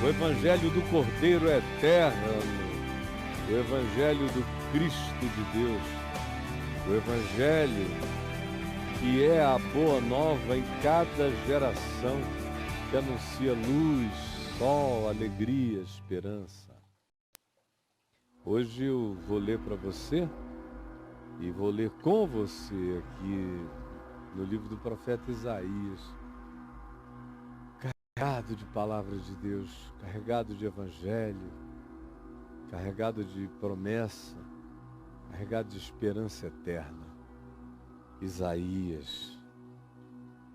O Evangelho do Cordeiro Eterno, o Evangelho do Cristo de Deus, o Evangelho que é a boa nova em cada geração, que anuncia luz, sol, alegria, esperança. Hoje eu vou ler para você e vou ler com você aqui no livro do profeta Isaías, carregado de palavras de Deus, carregado de evangelho, carregado de promessa, carregado de esperança eterna. Isaías,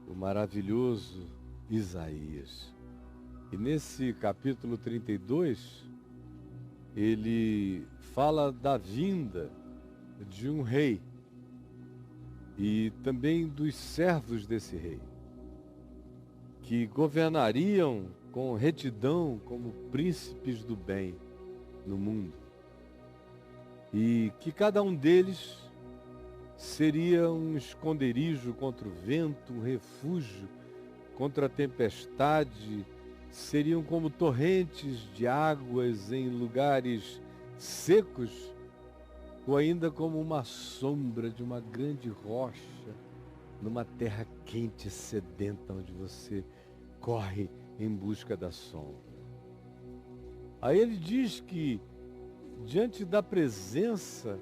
o maravilhoso Isaías. E nesse capítulo 32, ele fala da vinda de um rei e também dos servos desse rei, que governariam com retidão como príncipes do bem no mundo. E que cada um deles seria um esconderijo contra o vento, um refúgio contra a tempestade, seriam como torrentes de águas em lugares secos, ou ainda como uma sombra de uma grande rocha numa terra quente e sedenta, onde você corre em busca da sombra. Aí ele diz que, diante da presença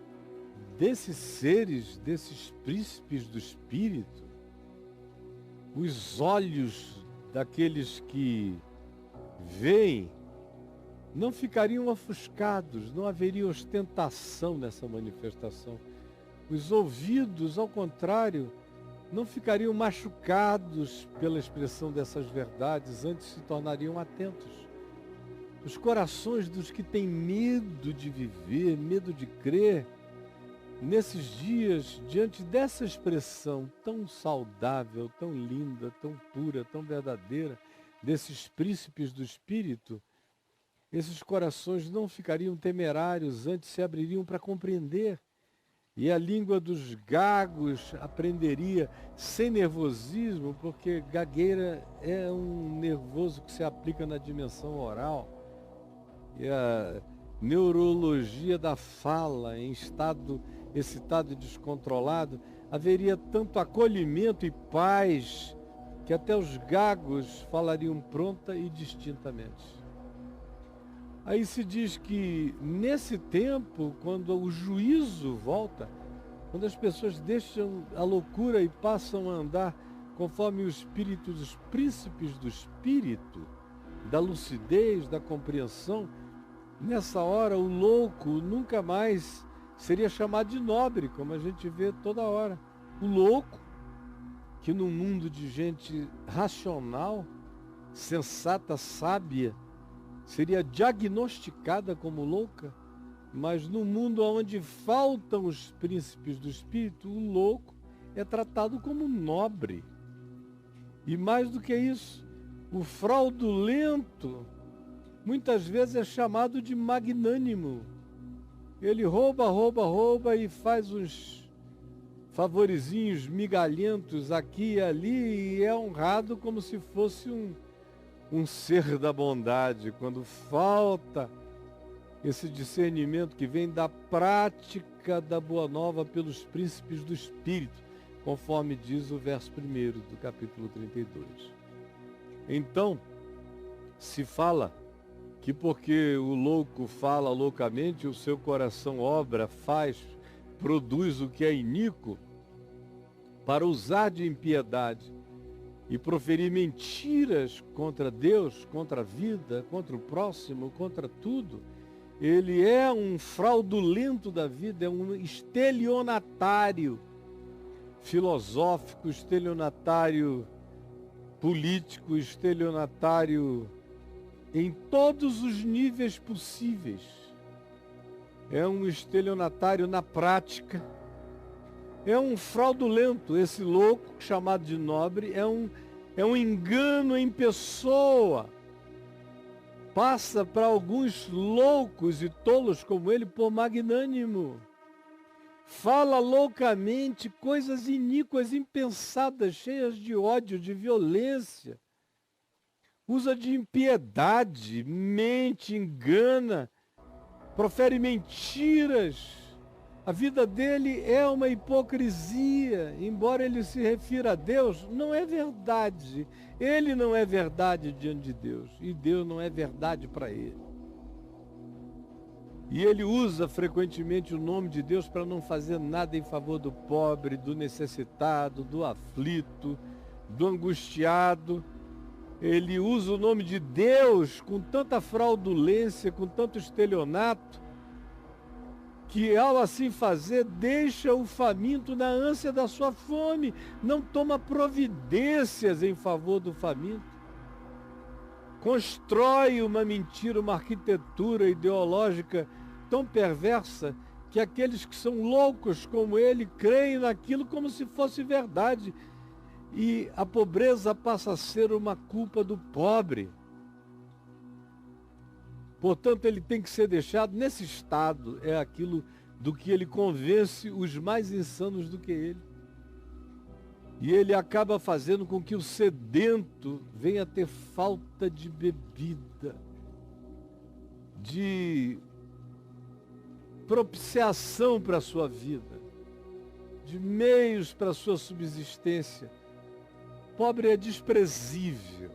desses seres, desses príncipes do Espírito, os olhos daqueles que veem não ficariam ofuscados, não haveria ostentação nessa manifestação. Os ouvidos, ao contrário, não ficariam machucados pela expressão dessas verdades, antes se tornariam atentos. Os corações dos que têm medo de viver, medo de crer, nesses dias, diante dessa expressão tão saudável, tão linda, tão pura, tão verdadeira, desses príncipes do Espírito, esses corações não ficariam temerários, antes se abririam para compreender. E a língua dos gagos aprenderia sem nervosismo, porque gagueira é um nervoso que se aplica na dimensão oral. E a neurologia da fala em estado excitado e descontrolado, haveria tanto acolhimento e paz que até os gagos falariam pronta e distintamente. Aí se diz que nesse tempo, quando o juízo volta, quando as pessoas deixam a loucura e passam a andar conforme o espírito dos príncipes do espírito, da lucidez, da compreensão, nessa hora o louco nunca mais seria chamado de nobre, como a gente vê toda hora. O louco, que num mundo de gente racional, sensata, sábia, seria diagnosticada como louca, mas no mundo onde faltam os príncipes do espírito, o louco é tratado como nobre. E mais do que isso, o fraudulento muitas vezes é chamado de magnânimo. Ele rouba e faz uns favorizinhos migalhentos aqui e ali e é honrado como se fosse um ser da bondade, quando falta esse discernimento que vem da prática da Boa Nova pelos príncipes do Espírito, conforme diz o verso 1 do capítulo 32. Então, se fala que porque o louco fala loucamente, o seu coração obra, faz, produz o que é iníquo, para usar de impiedade e proferir mentiras contra Deus, contra a vida, contra o próximo, contra tudo, ele é um fraudulento da vida, é um estelionatário filosófico, estelionatário político, estelionatário em todos os níveis possíveis. É um estelionatário na prática, é um fraudulento. Esse louco, chamado de nobre, é um engano em pessoa. Passa para alguns loucos e tolos como ele por magnânimo. Fala loucamente coisas iníquas, impensadas, cheias de ódio, de violência. usa de impiedade, mente, engana, profere mentiras. A vida dele é uma hipocrisia, embora ele se refira a Deus, não é verdade. Ele não é verdade diante de Deus, e Deus não é verdade para ele. E ele usa frequentemente o nome de Deus para não fazer nada em favor do pobre, do necessitado, do aflito, do angustiado. Ele usa o nome de Deus com tanta fraudulência, com tanto estelionato, que ao assim fazer, deixa o faminto na ânsia da sua fome, não toma providências em favor do faminto. Constrói uma mentira, uma arquitetura ideológica tão perversa que aqueles que são loucos como ele creem naquilo como se fosse verdade. E a pobreza passa a ser uma culpa do pobre. Portanto, ele tem que ser deixado nesse estado, é aquilo do que ele convence os mais insanos do que ele. E ele acaba fazendo com que o sedento venha a ter falta de bebida, de propiciação para a sua vida, de meios para a sua subsistência. Pobre é desprezível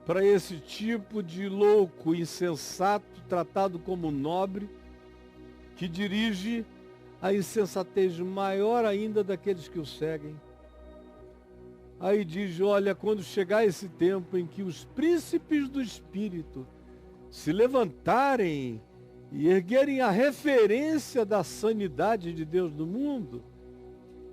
para esse tipo de louco, insensato, tratado como nobre, que dirige a insensatez maior ainda daqueles que o seguem. Aí diz, olha, quando chegar esse tempo em que os príncipes do Espírito se levantarem e erguerem a referência da sanidade de Deus no mundo,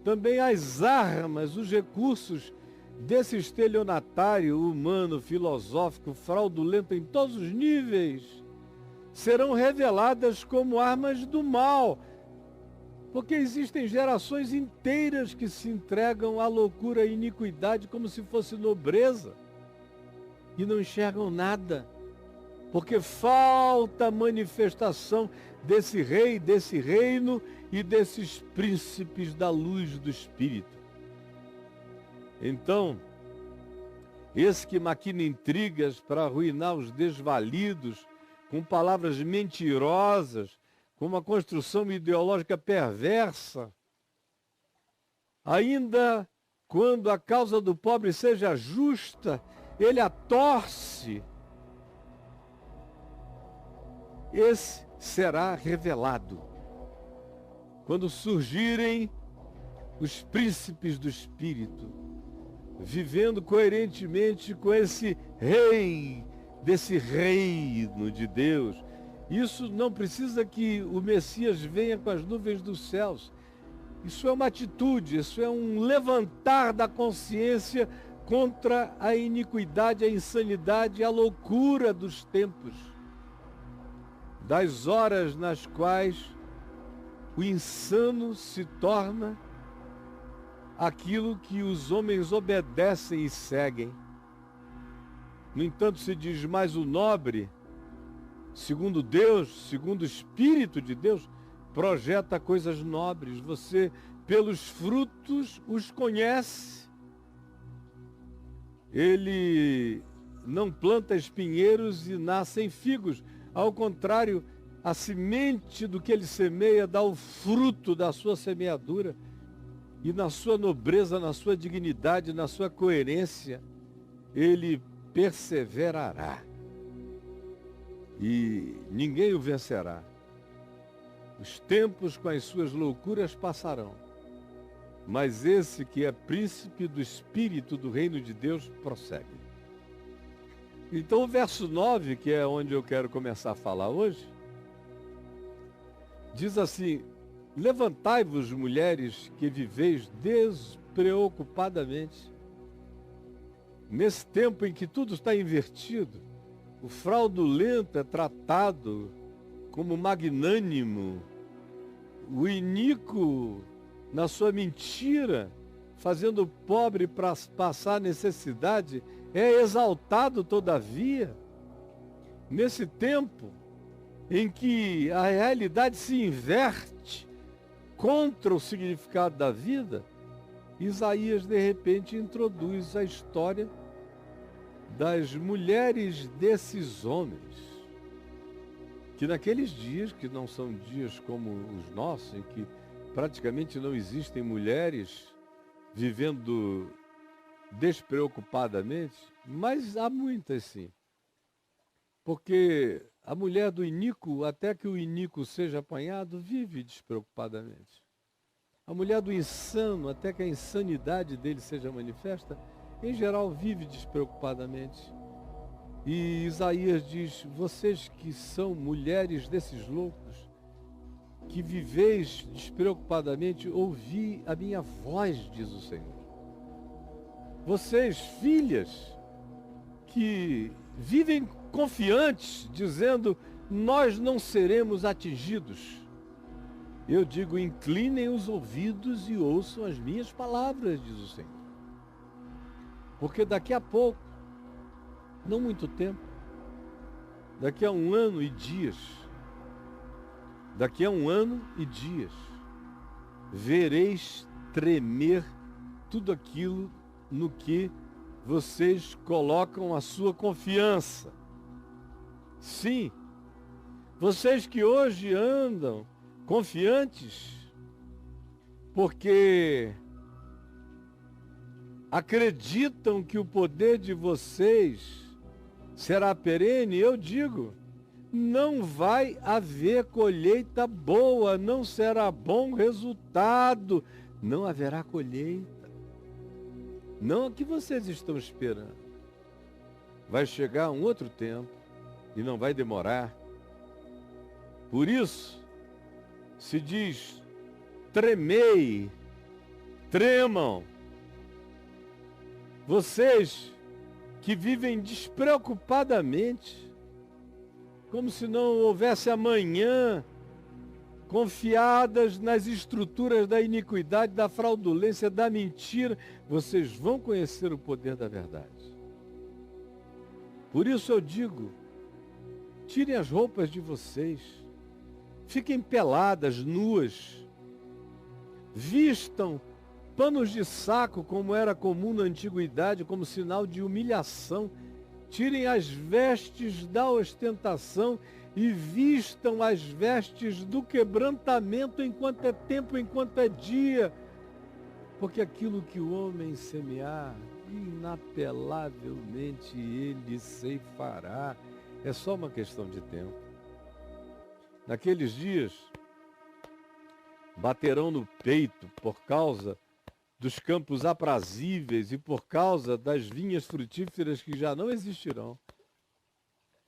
também as armas, os recursos desse estelionatário humano, filosófico, fraudulento em todos os níveis, serão reveladas como armas do mal, porque existem gerações inteiras que se entregam à loucura e iniquidade como se fosse nobreza e não enxergam nada, porque falta manifestação desse rei, desse reino e desses príncipes da luz do Espírito. Então, esse que maquina intrigas para arruinar os desvalidos, com palavras mentirosas, com uma construção ideológica perversa, ainda quando a causa do pobre seja justa, ele a torce. Esse será revelado quando surgirem os príncipes do Espírito, vivendo coerentemente com esse rei, desse reino de Deus. Isso não precisa que o Messias venha com as nuvens dos céus. Isso é uma atitude, isso é um levantar da consciência contra a iniquidade, a insanidade, a loucura dos tempos, das horas nas quais o insano se torna aquilo que os homens obedecem e seguem. No entanto, se diz mais o nobre, segundo Deus, segundo o Espírito de Deus, projeta coisas nobres. Você, pelos frutos, os conhece. Ele não planta espinheiros e nascem figos. Ao contrário, a semente do que ele semeia dá o fruto da sua semeadura. E na sua nobreza, na sua dignidade, na sua coerência, ele perseverará. E ninguém o vencerá. Os tempos com as suas loucuras passarão. Mas esse que é príncipe do Espírito do Reino de Deus prossegue. Então o verso 9, que é onde eu quero começar a falar hoje, diz assim: levantai-vos, mulheres, que viveis despreocupadamente. Nesse tempo em que tudo está invertido, o fraudulento é tratado como magnânimo, o iníquo, na sua mentira, fazendo o pobre para passar necessidade, é exaltado todavia. Nesse tempo em que a realidade se inverte contra o significado da vida, Isaías de repente introduz a história das mulheres desses homens, que naqueles dias, que não são dias como os nossos, em que praticamente não existem mulheres vivendo despreocupadamente, mas há muitas sim. Porque a mulher do iníquo, até que o iníquo seja apanhado, vive despreocupadamente. A mulher do insano, até que a insanidade dele seja manifesta, em geral vive despreocupadamente. E Isaías diz: vocês que são mulheres desses loucos, que viveis despreocupadamente, ouvi a minha voz, diz o Senhor. Vocês, filhas, que vivem confiantes, dizendo: nós não seremos atingidos. Eu digo: inclinem os ouvidos e ouçam as minhas palavras, diz o Senhor. Porque daqui a pouco, não muito tempo, daqui a 1 ano e dias, vereis tremer tudo aquilo no que vocês colocam a sua confiança. Sim, vocês que hoje andam confiantes, porque acreditam que o poder de vocês será perene, eu digo: não vai haver colheita boa, não será bom resultado, não haverá colheita. Não a que vocês estão esperando. Vai chegar um outro tempo e não vai demorar. Por isso, se diz: tremei, tremam. Vocês que vivem despreocupadamente, como se não houvesse amanhã, confiadas nas estruturas da iniquidade, da fraudulência, da mentira, vocês vão conhecer o poder da verdade. Por isso eu digo: tirem as roupas de vocês, fiquem peladas, nuas, vistam panos de saco, como era comum na antiguidade, como sinal de humilhação. Tirem as vestes da ostentação e vistam as vestes do quebrantamento, enquanto é tempo, enquanto é dia. Porque aquilo que o homem semear, inapelavelmente ele ceifará. É só uma questão de tempo. Naqueles dias, baterão no peito por causa dos campos aprazíveis e por causa das vinhas frutíferas que já não existirão.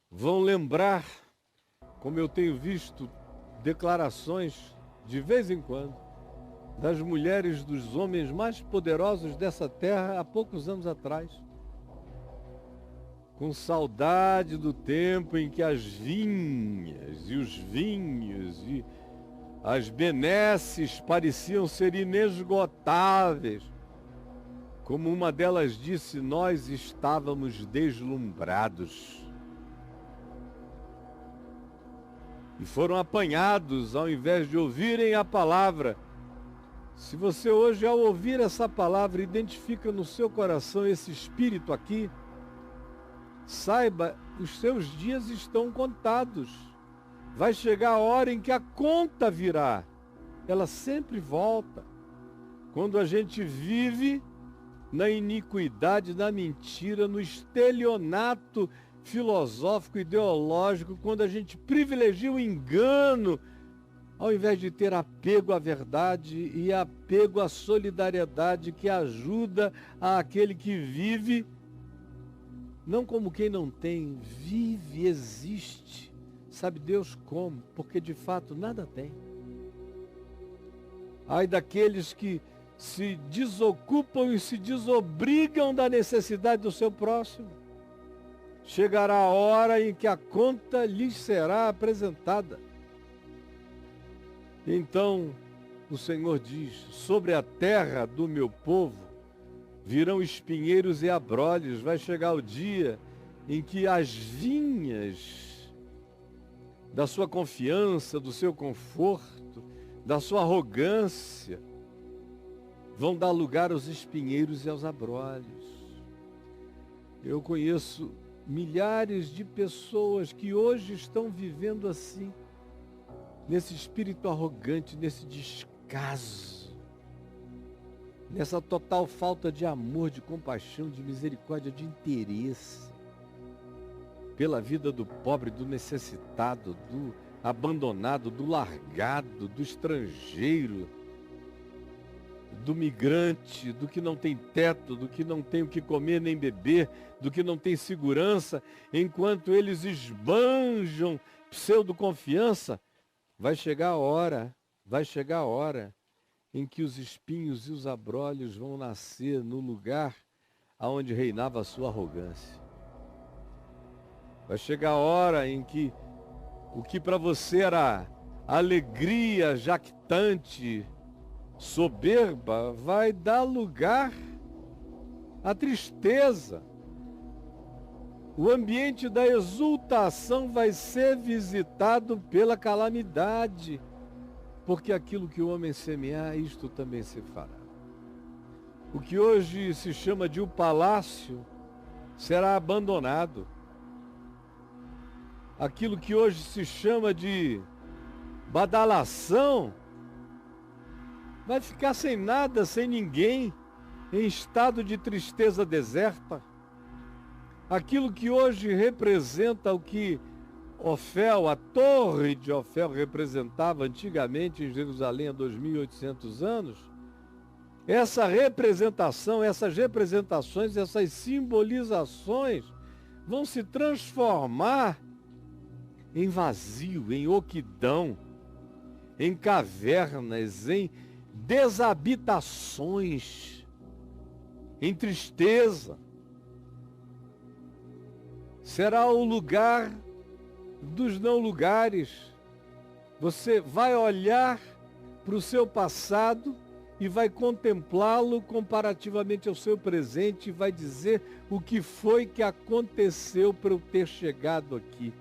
Vão lembrar, como eu tenho visto declarações de vez em quando, das mulheres dos homens mais poderosos dessa terra há poucos anos atrás, com saudade do tempo em que as vinhas e os vinhos e as benesses pareciam ser inesgotáveis. Como uma delas disse: nós estávamos deslumbrados. E foram apanhados ao invés de ouvirem a palavra. Se você hoje, ao ouvir essa palavra, identifica no seu coração esse espírito aqui, saiba, os seus dias estão contados. Vai chegar a hora em que a conta virá. Ela sempre volta. Quando a gente vive na iniquidade, na mentira, no estelionato filosófico, ideológico, quando a gente privilegia o engano, ao invés de ter apego à verdade e apego à solidariedade que ajuda aquele que vive, não como quem não tem, vive, existe. Sabe Deus como? Porque de fato nada tem. Ai daqueles que se desocupam e se desobrigam da necessidade do seu próximo. Chegará a hora em que a conta lhes será apresentada. Então o Senhor diz: sobre a terra do meu povo virão espinheiros e abrolhos. Vai chegar o dia em que as vinhas da sua confiança, do seu conforto, da sua arrogância, vão dar lugar aos espinheiros e aos abrolhos. Eu conheço milhares de pessoas que hoje estão vivendo assim, nesse espírito arrogante, nesse descaso, nessa total falta de amor, de compaixão, de misericórdia, de interesse pela vida do pobre, do necessitado, do abandonado, do largado, do estrangeiro, do migrante, do que não tem teto, do que não tem o que comer nem beber, do que não tem segurança, enquanto eles esbanjam pseudo-confiança, vai chegar a hora em que os espinhos e os abrolhos vão nascer no lugar aonde reinava a sua arrogância. Vai chegar a hora em que o que para você era alegria jactante, soberba, vai dar lugar à tristeza. O ambiente da exultação vai ser visitado pela calamidade, porque aquilo que o homem semear, isto também se fará. O que hoje se chama de o palácio será abandonado. Aquilo que hoje se chama de badalação vai ficar sem nada, sem ninguém, em estado de tristeza deserta. Aquilo que hoje representa o que Ofel, a torre de Ofel, representava antigamente em Jerusalém há 2.800 anos, essa representação, essas representações, essas simbolizações vão se transformar em vazio, em oquidão, em cavernas, em desabitações, em tristeza. Será o lugar dos não lugares. Você vai olhar para o seu passado e vai contemplá-lo comparativamente ao seu presente e vai dizer o que foi que aconteceu para eu ter chegado aqui.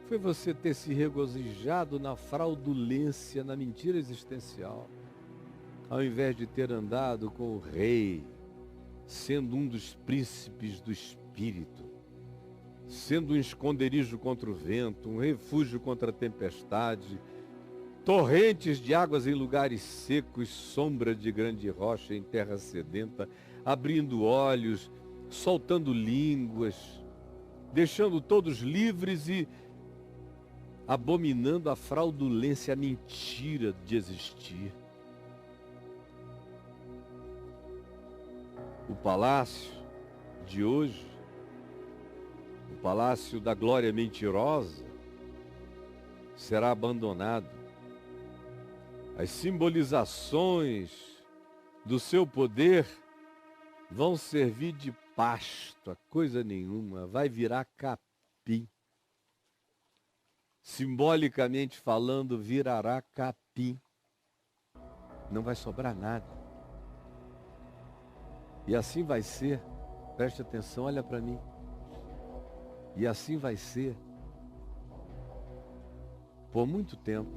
Foi você ter se regozijado na fraudulência, na mentira existencial, ao invés de ter andado com o rei, sendo um dos príncipes do espírito, sendo um esconderijo contra o vento, um refúgio contra a tempestade, torrentes de águas em lugares secos, sombra de grande rocha em terra sedenta, abrindo olhos, soltando línguas, deixando todos livres e abominando a fraudulência, a mentira de existir. O palácio de hoje, o palácio da glória mentirosa, será abandonado. As simbolizações do seu poder vão servir de pasto a coisa nenhuma, vai virar capim. Simbolicamente falando, virará capim. Não vai sobrar nada. E assim vai ser, preste atenção, olha para mim. E assim vai ser por muito tempo,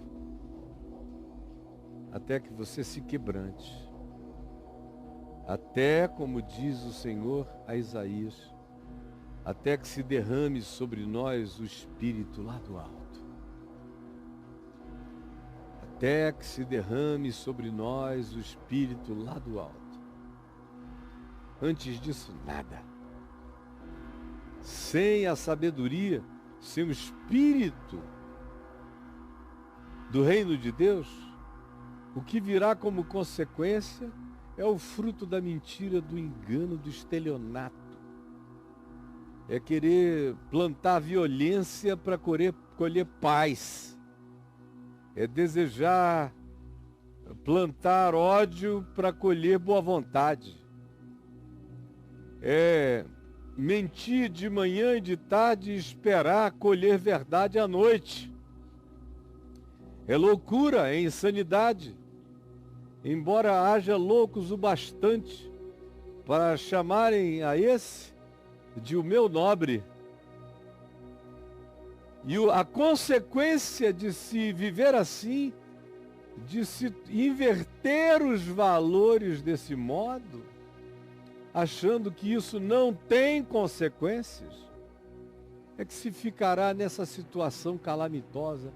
até que você se quebrante. Até, como diz o Senhor a Isaías, até que se derrame sobre nós o Espírito lá do alto. Até que se derrame sobre nós o Espírito lá do alto. Antes disso, nada. Sem a sabedoria, sem o Espírito do reino de Deus, o que virá como consequência é o fruto da mentira, do engano, do estelionato. É querer plantar violência para colher paz. É desejar plantar ódio para colher boa vontade. É mentir de manhã e de tarde e esperar colher verdade à noite. É loucura, é insanidade. Embora haja loucos o bastante para chamarem a esse de o meu nobre. E a consequência de se viver assim, de se inverter os valores desse modo, achando que isso não tem consequências, é que se ficará nessa situação calamitosa,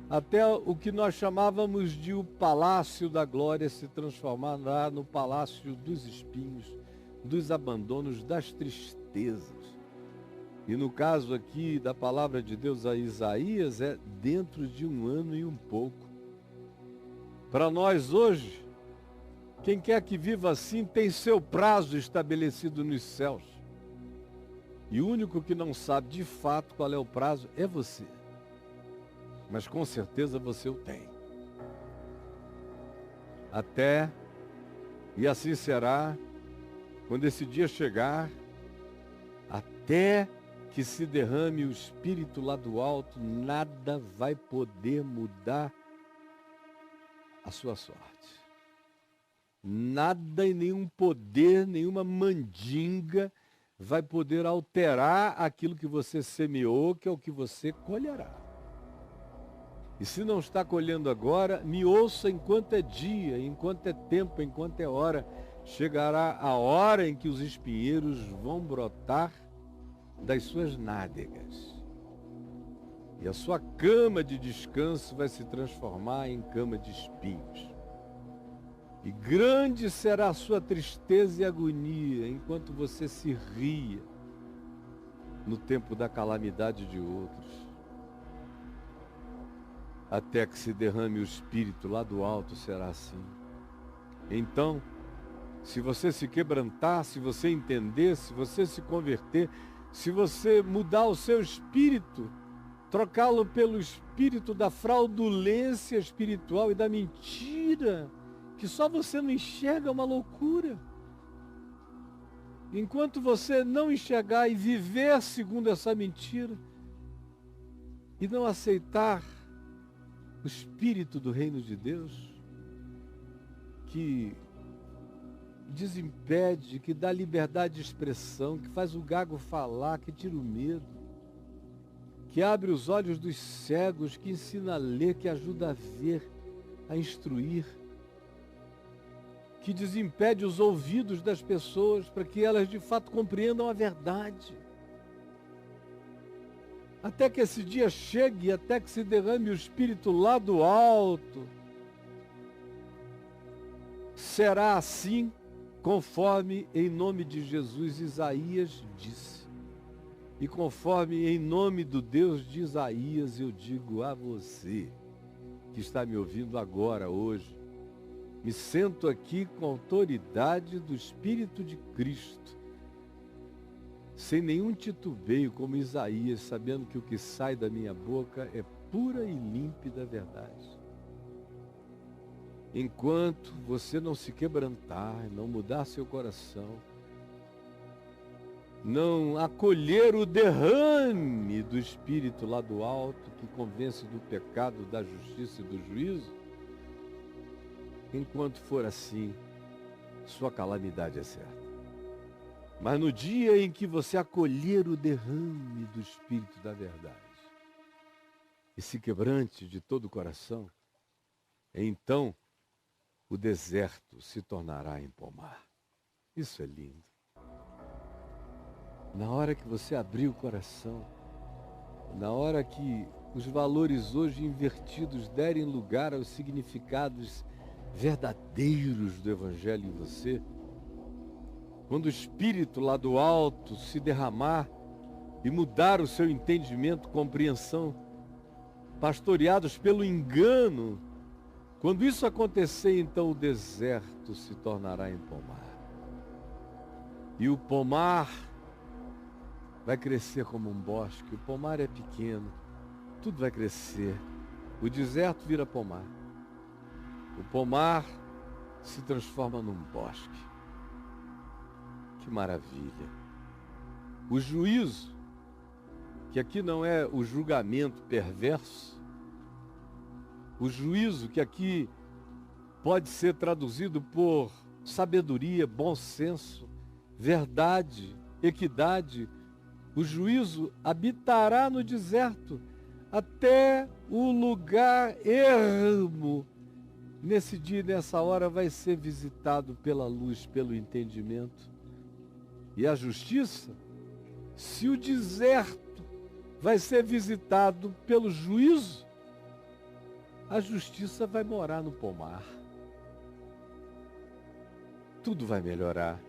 até o que nós chamávamos de o palácio da glória se transformará no palácio dos espinhos, dos abandonos, das tristezas. E no caso aqui da palavra de Deus a Isaías, é dentro de 1 ano e um pouco. Para nós hoje, quem quer que viva assim tem seu prazo estabelecido nos céus. E o único que não sabe de fato qual é o prazo é você. Mas com certeza você o tem. Até, e assim será, quando esse dia chegar, até que se derrame o Espírito lá do alto, nada vai poder mudar a sua sorte. Nada e nenhum poder, nenhuma mandinga vai poder alterar aquilo que você semeou, que é o que você colherá. E se não está colhendo agora, me ouça enquanto é dia, enquanto é tempo, enquanto é hora. Chegará a hora em que os espinheiros vão brotar das suas nádegas. E a sua cama de descanso vai se transformar em cama de espinhos. E grande será a sua tristeza e agonia enquanto você se ria no tempo da calamidade de outros. Até que se derrame o Espírito lá do alto, será assim. Então, se você se quebrantar, se você entender, se você se converter, se você mudar o seu espírito, trocá-lo pelo espírito da fraudulência espiritual e da mentira, que só você não enxerga, é uma loucura. Enquanto você não enxergar e viver segundo essa mentira, e não aceitar o espírito do reino de Deus, que desimpede, que dá liberdade de expressão, que faz o gago falar, que tira o medo, que abre os olhos dos cegos, que ensina a ler, que ajuda a ver, a instruir, que desimpede os ouvidos das pessoas para que elas de fato compreendam a verdade. Até que esse dia chegue, até que se derrame o Espírito lá do alto, será assim, conforme em nome de Jesus Isaías disse. E conforme em nome do Deus de Isaías eu digo a você, que está me ouvindo agora, hoje, me sento aqui com a autoridade do Espírito de Cristo, sem nenhum titubeio como Isaías, sabendo que o que sai da minha boca é pura e límpida verdade. Enquanto você não se quebrantar, não mudar seu coração, não acolher o derrame do Espírito lá do alto, que convence do pecado, da justiça e do juízo, enquanto for assim, sua calamidade é certa. Mas no dia em que você acolher o derrame do Espírito da verdade e se quebrante de todo o coração, então o deserto se tornará em pomar. Isso é lindo. Na hora que você abrir o coração, na hora que os valores hoje invertidos derem lugar aos significados verdadeiros do Evangelho em você, quando o Espírito lá do alto se derramar e mudar o seu entendimento, compreensão, pastoreados pelo engano, quando isso acontecer, então o deserto se tornará em pomar. E o pomar vai crescer como um bosque. O pomar é pequeno, tudo vai crescer. O deserto vira pomar. O pomar se transforma num bosque. Que maravilha! O juízo, que aqui não é o julgamento perverso, o juízo que aqui pode ser traduzido por sabedoria, bom senso, verdade, equidade, o juízo habitará no deserto até o lugar ermo. Nesse dia e nessa hora vai ser visitado pela luz, pelo entendimento. e a justiça, se o deserto vai ser visitado pelo juízo, a justiça vai morar no pomar. Tudo vai melhorar.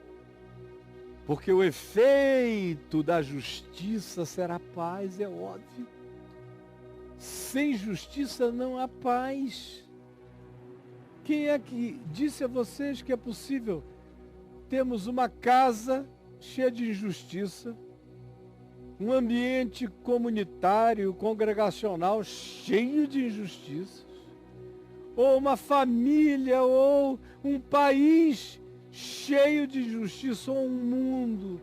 Porque o efeito da justiça será paz, é óbvio. Sem justiça não há paz. Quem é que disse a vocês que é possível termos uma casa cheia de injustiça, um ambiente comunitário, congregacional cheio de injustiças, ou uma família, ou um país cheio de injustiça, ou um mundo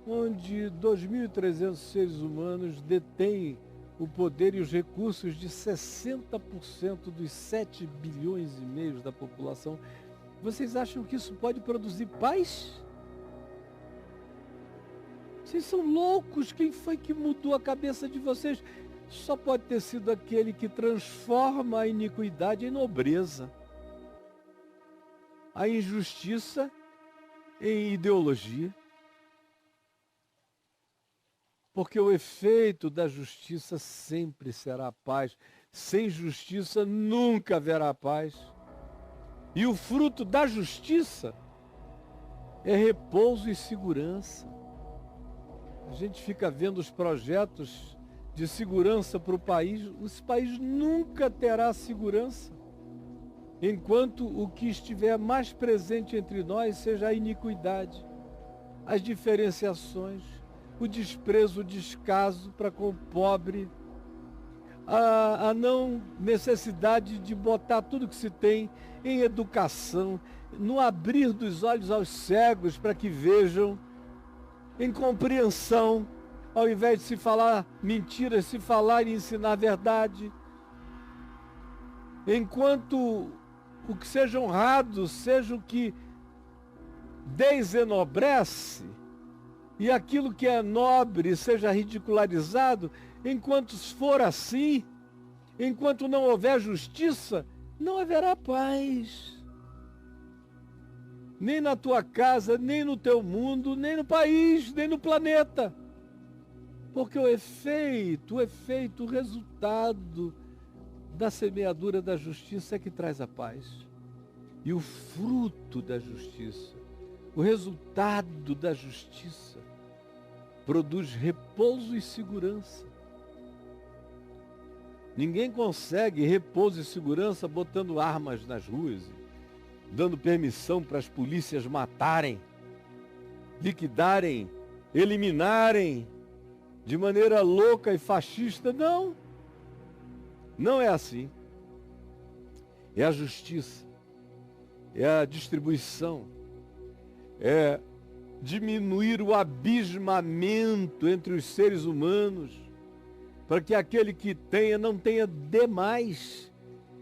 onde 2.300 seres humanos detêm o poder e os recursos de 60% dos 7 bilhões e meio da população. Vocês acham que isso pode produzir paz? Vocês são loucos. Quem foi que mudou a cabeça de vocês? Só pode ter sido aquele que transforma a iniquidade em nobreza, a injustiça em ideologia. Porque o efeito da justiça sempre será a paz. Sem justiça nunca haverá paz. E o fruto da justiça é repouso e segurança. A gente fica vendo os projetos de segurança para o país. Esse país nunca terá segurança enquanto o que estiver mais presente entre nós seja a iniquidade, as diferenciações, o desprezo, o descaso para com o pobre, a não necessidade de botar tudo que se tem em educação, no abrir dos olhos aos cegos para que vejam, em compreensão, ao invés de se falar mentiras, se falar e ensinar a verdade. Enquanto o que seja honrado seja o que desenobrece, e aquilo que é nobre seja ridicularizado, enquanto for assim, enquanto não houver justiça, não haverá paz. Nem na tua casa, nem no teu mundo, nem no país, nem no planeta. Porque o efeito, o resultado da semeadura da justiça é que traz a paz. E o fruto da justiça, o resultado da justiça, produz repouso e segurança. Ninguém consegue repouso e segurança botando armas nas ruas, dando permissão para as polícias matarem, liquidarem, eliminarem de maneira louca e fascista. Não, não é assim. É a justiça, é a distribuição, é diminuir o abismamento entre os seres humanos, para que aquele que tenha não tenha demais,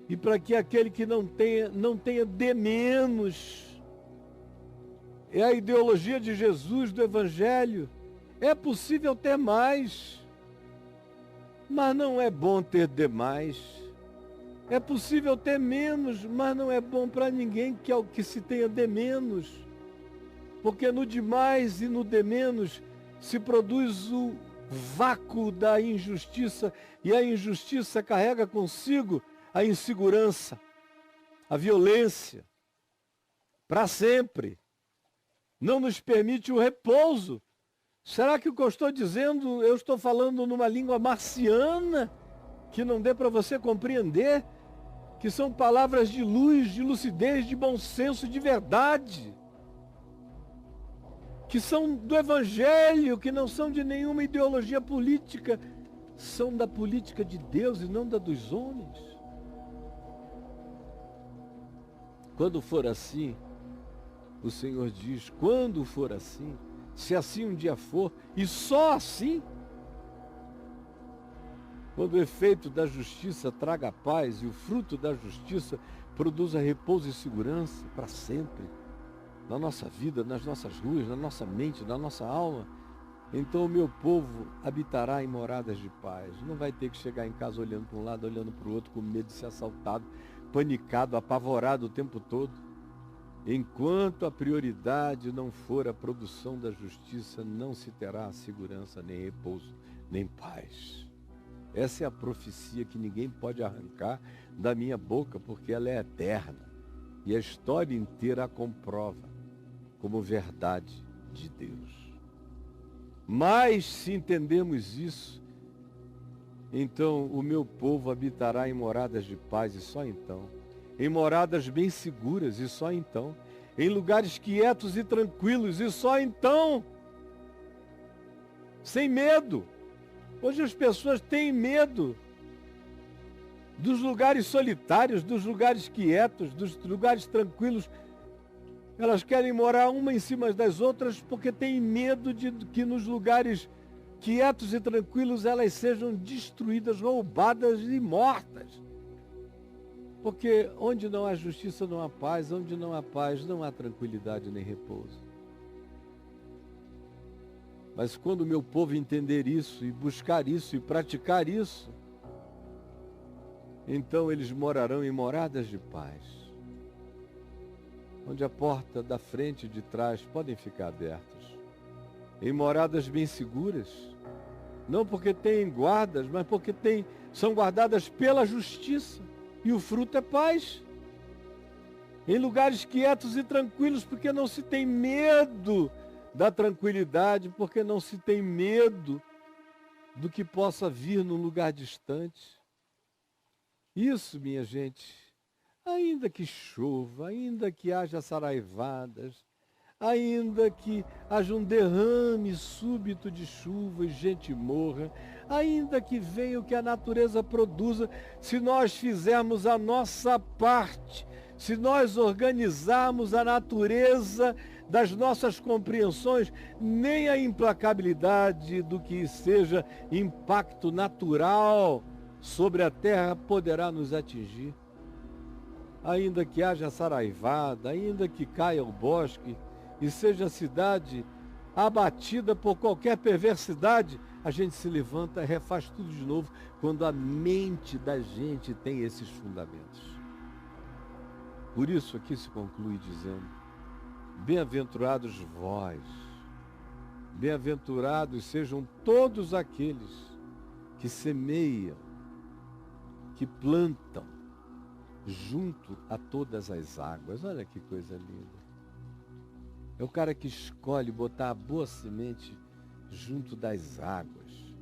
e para que aquele que não tenha de menos. É a ideologia de Jesus, do Evangelho. É possível ter mais, mas não é bom ter demais. É possível ter menos, mas não é bom para ninguém que se tenha de menos. Porque no demais e no de menos se produz o vácuo da injustiça, e a injustiça carrega consigo a insegurança, a violência, para sempre. Não nos permite o repouso. Será que o que eu estou dizendo, eu estou falando numa língua marciana, que não dê para você compreender? Que são palavras de luz, de lucidez, de bom senso, de verdade. Que são do Evangelho, que não são de nenhuma ideologia política, são da política de Deus e não da dos homens. Quando for assim, o Senhor diz, quando for assim, se assim um dia for, e só assim, quando o efeito da justiça traga a paz e o fruto da justiça produza repouso e segurança para sempre, na nossa vida, nas nossas ruas, na nossa mente, na nossa alma, então o meu povo habitará em moradas de paz. Não vai ter que chegar em casa olhando para um lado, olhando para o outro, com medo de ser assaltado, panicado, apavorado o tempo todo. Enquanto a prioridade não for a produção da justiça, não se terá segurança, nem repouso, nem paz. Essa é a profecia que ninguém pode arrancar da minha boca, porque ela é eterna. E a história inteira a comprova como verdade de Deus. Mas, se entendemos isso, então o meu povo habitará em moradas de paz, e só então. Em moradas bem seguras, e só então. Em lugares quietos e tranquilos, e só então. Sem medo. Hoje as pessoas têm medo dos lugares solitários, dos lugares quietos, dos lugares tranquilos. Elas querem morar uma em cima das outras porque têm medo de que nos lugares quietos e tranquilos elas sejam destruídas, roubadas e mortas. Porque onde não há justiça não há paz, onde não há paz não há tranquilidade nem repouso. Mas quando o meu povo entender isso e buscar isso e praticar isso, então eles morarão em moradas de paz, onde a porta da frente e de trás podem ficar abertas, em moradas bem seguras, não porque têm guardas, mas porque são guardadas pela justiça, e o fruto é paz. Em lugares quietos e tranquilos, porque não se tem medo da tranquilidade, porque não se tem medo do que possa vir num lugar distante. Isso, minha gente, ainda que chova, ainda que haja saraivadas, ainda que haja um derrame súbito de chuva e gente morra, ainda que venha o que a natureza produza, se nós fizermos a nossa parte, se nós organizarmos a natureza das nossas compreensões, nem a implacabilidade do que seja impacto natural sobre a terra poderá nos atingir. Ainda que haja saraivada, ainda que caia o bosque e seja a cidade abatida por qualquer perversidade, a gente se levanta e refaz tudo de novo quando a mente da gente tem esses fundamentos. Por isso aqui se conclui dizendo: bem-aventurados vós, bem-aventurados sejam todos aqueles que semeiam, que plantam junto a todas as águas. Olha que coisa linda. É o cara que escolhe botar a boa semente junto das águas,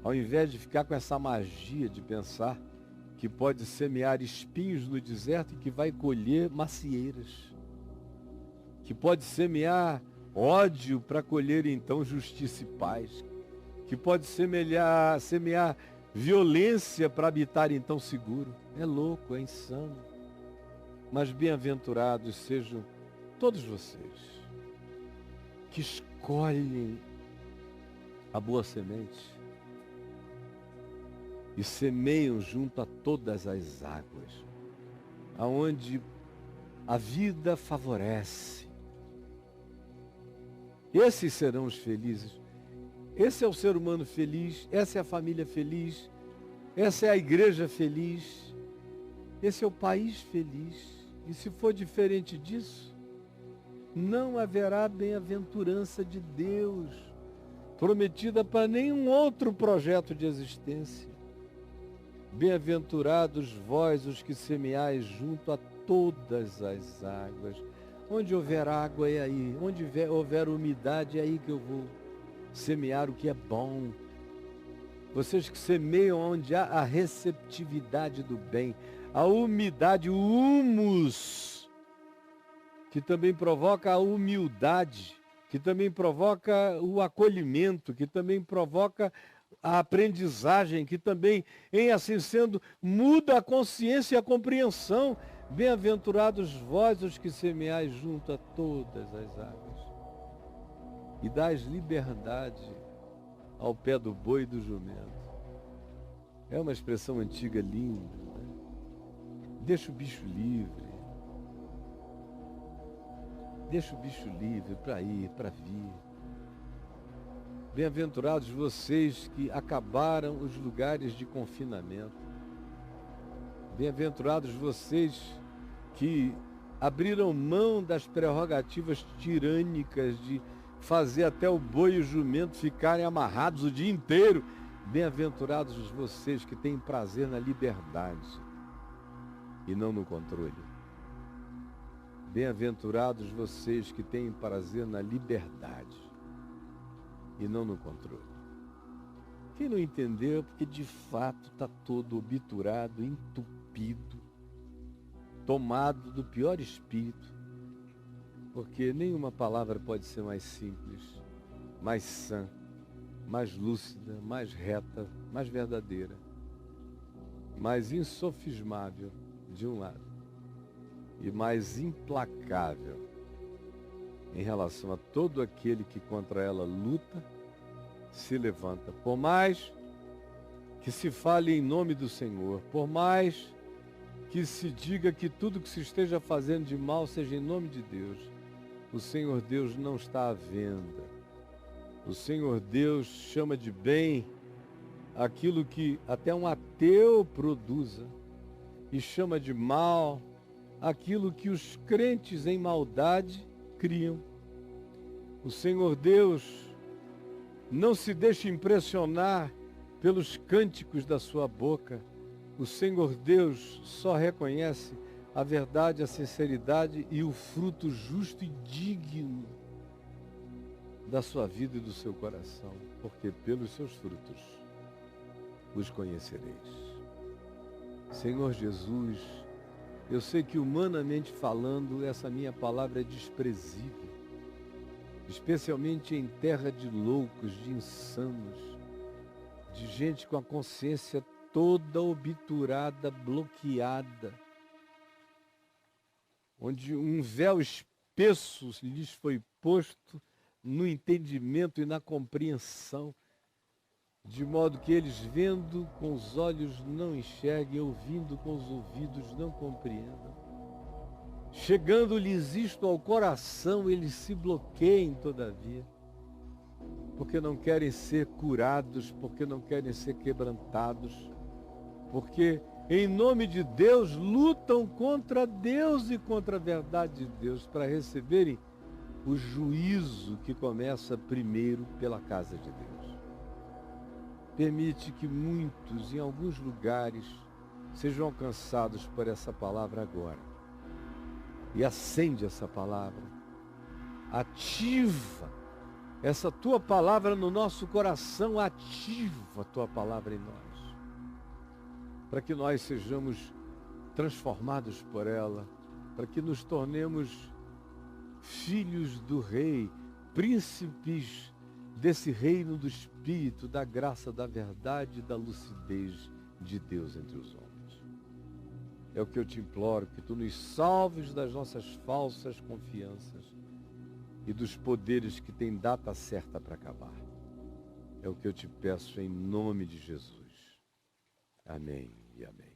ao invés de ficar com essa magia de pensar que pode semear espinhos no deserto e que vai colher macieiras, que pode semear ódio para colher então justiça e paz, que pode semear violência para habitar então seguro. É louco, é insano. Mas bem-aventurados sejam todos vocês que escolhem a boa semente e semeiam junto a todas as águas, aonde a vida favorece. Esses serão os felizes. Esse é o ser humano feliz, essa é a família feliz, essa é a igreja feliz, esse é o país feliz. E se for diferente disso, não haverá bem-aventurança de Deus prometida para nenhum outro projeto de existência. Bem-aventurados vós os que semeais junto a todas as águas. Onde houver água é aí, onde houver umidade é aí que eu vou semear o que é bom. Vocês que semeiam onde há a receptividade do bem, a umidade, o humus, que também provoca a humildade, que também provoca o acolhimento, que também provoca a aprendizagem, que também, em assim sendo, muda a consciência e a compreensão. Bem-aventurados vós os que semeais junto a todas as águas e dais liberdade ao pé do boi e do jumento. É uma expressão antiga linda, né? Deixa o bicho livre. Deixa o bicho livre para ir, para vir. Bem-aventurados vocês que acabaram os lugares de confinamento. Bem-aventurados vocês que abriram mão das prerrogativas tirânicas de fazer até o boi e o jumento ficarem amarrados o dia inteiro. Bem-aventurados vocês que têm prazer na liberdade e não no controle. Bem-aventurados vocês que têm prazer na liberdade e não no controle. Quem não entendeu, porque de fato está todo obturado, entupido, tomado do pior espírito, porque nenhuma palavra pode ser mais simples, mais sã, mais lúcida, mais reta, mais verdadeira, mais insofismável de um lado e mais implacável em relação a todo aquele que contra ela luta, se levanta. Por mais que se fale em nome do Senhor, por mais que se diga que tudo que se esteja fazendo de mal seja em nome de Deus, o Senhor Deus não está à venda. O Senhor Deus chama de bem aquilo que até um ateu produza e chama de mal aquilo que os crentes em maldade criam. O Senhor Deus não se deixa impressionar pelos cânticos da sua boca. O Senhor Deus só reconhece a verdade, a sinceridade e o fruto justo e digno da sua vida e do seu coração, porque pelos seus frutos os conhecereis. Senhor Jesus, eu sei que humanamente falando, essa minha palavra é desprezível, especialmente em terra de loucos, de insanos, de gente com a consciência toda obturada, bloqueada, onde um véu espesso lhes foi posto no entendimento e na compreensão, de modo que eles, vendo com os olhos, não enxerguem, ouvindo com os ouvidos, não compreendam. Chegando-lhes isto ao coração, eles se bloqueiem todavia, porque não querem ser curados, porque não querem ser quebrantados, porque em nome de Deus lutam contra Deus e contra a verdade de Deus para receberem o juízo que começa primeiro pela casa de Deus. Permite que muitos, em alguns lugares, sejam alcançados por essa palavra agora. E acende essa palavra. Ativa essa tua palavra no nosso coração. Ativa a tua palavra em nós. Para que nós sejamos transformados por ela. Para que nos tornemos filhos do Rei, príncipes desse reino do Espírito, da graça, da verdade e da lucidez de Deus entre os homens. É o que eu te imploro, que tu nos salves das nossas falsas confianças e dos poderes que têm data certa para acabar. É o que eu te peço em nome de Jesus. Amém e amém.